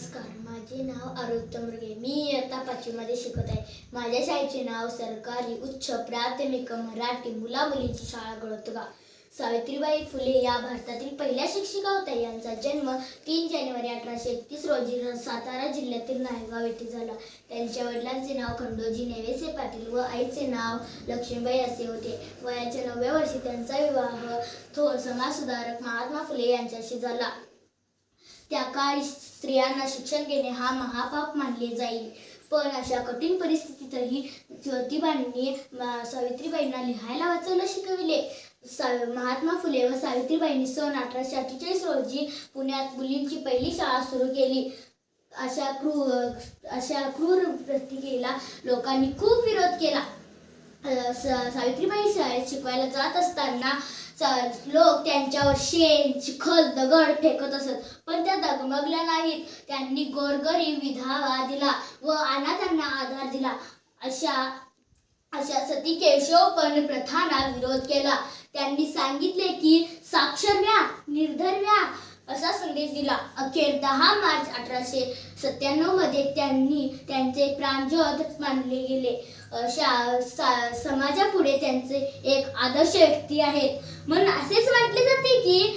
नमस्कार, माझे नाव आरुत्य मुरगे. मी इयत्ता 5वी मध्ये शिकत आहे. माझ्या शाळेचे नाव सरकारी उच्च प्राथमिक मराठी मुला-मुलींची शाळा गळोदगाव. सावित्रीबाई फुले या भारतातील पहिल्या शिक्षिका होत्या. यांचा जन्म 3 जानेवारी 1831 रोजी सातारा जिल्ह्यातील नायगाव येथे झाला. त्यांच्या वडिलांचे नाव खंडोजी नेवेसे पाटील व आईचे नाव लक्ष्मीबाई असे होते. वयाच्या 9व्या वर्षी त्यांचा विवाह थोर समाजसुधारक महात्मा फुले यांच्याशी झाला. त्या काळी स्त्रियांना शिक्षण घेणे हा महापाप मानले जाईल. पण अशा कठीण परिस्थितीतही ज्योतिबांनी सावित्रीबाईंना लिहायला वाचायला शिकविले. महात्मा फुले व सावित्रीबाईंनी सन 1848 रोजी पुण्यात मुलींची पहिली शाळा सुरू केली. अशा क्रूर प्रतीकेला लोकांनी खूप विरोध केला. सावित्रीबाई शाळेत शिकवायला जात असताना लोक त्यांच्यावर शेण, चिखल, दगड फेकत असत, पण त्या डगमगल्या नाहीत. त्यांनी गोरगरीब विधवा दिला व अनाथांना आधार दिला. अशा सती केशवपण प्रथांना विरोध केला. त्यांनी सांगितले की साक्षर व्हा, निर्धर व्हा असा संदेश दिला. अखेर 10 मार्च 1897 मध्ये त्यांचे प्राणज्योत मानले गेले. समाजापुढे त्यांचे एक आदर्श व्यक्ती आहेत. म्हणून असेच म्हटले जाते की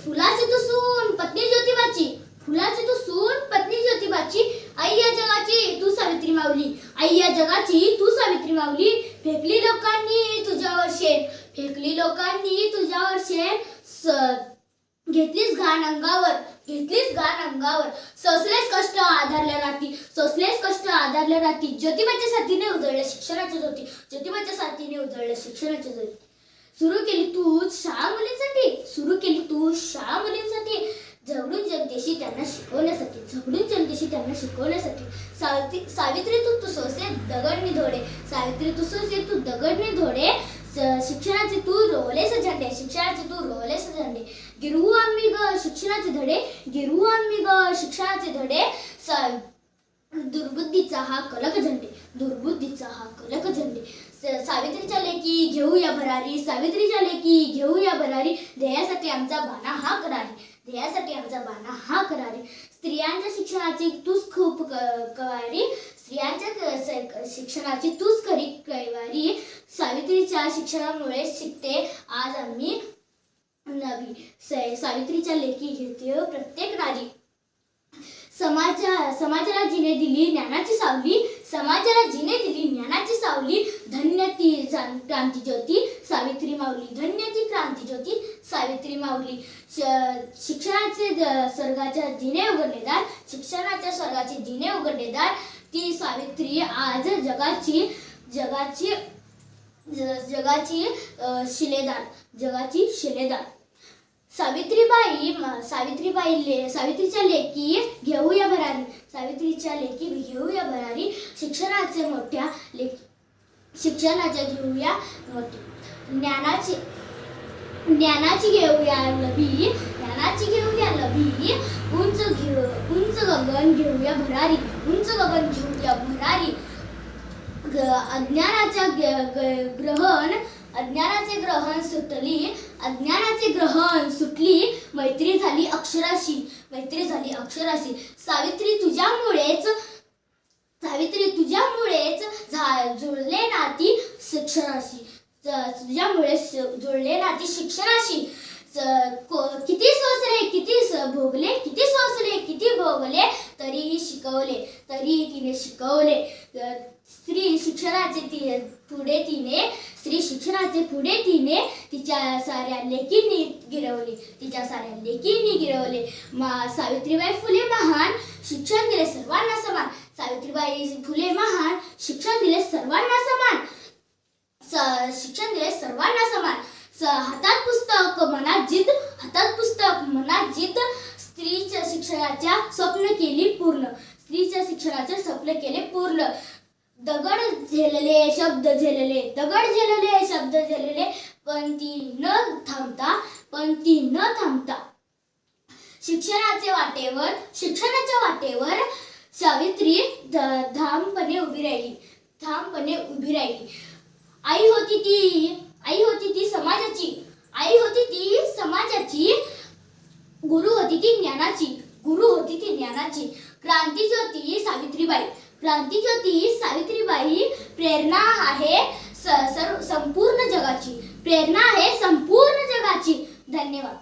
फुलाची तू सून पत्नी ज्योतिबाची, फुलाची तू सून पत्नी ज्योतिबाची, आई या जगाची तू सावित्री माऊली, आई या जगाची तू सावित्री माऊली. फेकली लोकांनी तुझ्यावर शेण, फेकली लोकांनी तुझ्यावर शेण, घेतलीस घाण अंगावर, घेतलीस घाण अंगावर. सोसलेस कष्ट आधारल्या राती, सोसलेस कष्ट आधारल्या राती. ज्योतिबाच्या साथीने उजळल्या शिक्षणाची ज्योती, ज्योतिबाच्या साथीने उजळल्या शिक्षणाची ज्योती. सुरू केली तू शाळा मुलींसाठी, सुरू केली तू शाळा मुलींसाठी. झगडून जनतेशी त्यांना शिकवण्यासाठी, झगडून जनतेशी त्यांना शिकवण्यासाठी. सावित्री तू सोसे दगड निधोडे, सावित्री तू सोसे तू दगड निधोडे. शिक्षणाचे तू रोवलेस झेंडे, शिक्षणाचे तू रोवलेस झेंडे. गिरवू आम्ही ग शिक्षणाचे धडे, गिरवू आम्ही ग शिक्षणाचे धडे. दुर्बुद्धीचा हा कलक झेंडे, दुर्बुद्धीचा हा कलक झेंडे. सावित्रीच्या लेकी घेऊया भरारी, सावित्रीच्या लेकी घेऊया भरारी. ध्येयासाठी आमचा बाणा हा करारी, ध्येयासाठी आमचा बाणा हा करारी. स्त्रियांच्या शिक्षणाची तूच खूप कवारी, स्त्रियांच्या शिक्षणाची तूच खरी कैवारी. सावित्रीच्या शिक्षणामुळे शिकते आज आम्ही नवी. सावित्रीच्या लेकी घेते प्रत्येक नारी. समाजाला जिने दिली ज्ञानाची सावली, समाजाला जिने दिली ज्ञानाची सावली. धन्य ती क्रांती ज्योती सावित्री माऊली, धन्य ती क्रांती ज्योती सावित्री माऊली. शिक्षणाचे स्वर्गाच्या जिने उघडलेदार, शिक्षणाच्या स्वर्गाचे जिने उघडलेदार ती सावित्री आज जगाची शिलेदार, जगाची शिलेदार. सावित्रीच्या लेकी घेऊया भरारी, सावित्रीच्या लेकी घेऊया भरारी. शिक्षणाच्या घेऊया मोठी. ज्ञानाची घेऊया लभी, ज्ञानाची घेऊया लभी. उंच गगन घेऊया भरारी, उंच गगन घेऊया भरारी. अज्ञानाचे ग्रहण सुटली, अज्ञानाचे ग्रहण सुटली. मैत्री झाली अक्षराशी, मैत्री झाली अक्षराशी. सावित्री तुझ्यामुळेच जुळले नाती शिक्षणाशी, तुझ्यामुळे जुळले नाती शिक्षणाशी. किती सोसले किती भोगले, किती सोसले किती भोगले, तरीही शिकवले, तरीही तिने शिकवले. स्त्री शिक्षणाचे पुढे तिने तिच्या साऱ्या लेकींनी गिरवले, तिच्या साऱ्या लेकींनी गिरवले. सावित्रीबाई फुले महान, शिक्षण दिले सर्वांना समान. सावित्रीबाई फुले महान, शिक्षण दिले सर्वांना समान, शिक्षण दिले सर्वांना समान. हातात पुस्तक मनात जिद्द, हातात पुस्तक मनात जिद्द. स्त्रीच्या शिक्षणाच्या स्वप्न केली पूर्ण, स्त्रीच्या शिक्षणाचे स्वप्न केले पूर्ण. दगड झेलले शब्द झेलले, दगड झेलले शब्द झेलले, पण ती न थांबता शिक्षणाच्या वाटेवर सावित्री ठामपणे उभी राहिली. आई होती ती समाजाची, आई होती ती समाजाची. गुरु होती ती ज्ञानाची, गुरु होती ती ज्ञानाची. क्रांतिज्योती सावित्रीबाई. क्रांतिज्योती सावित्रीबाई प्रेरणा आहे संपूर्ण जगाची. प्रेरणा आहे संपूर्ण जगाची. धन्यवाद.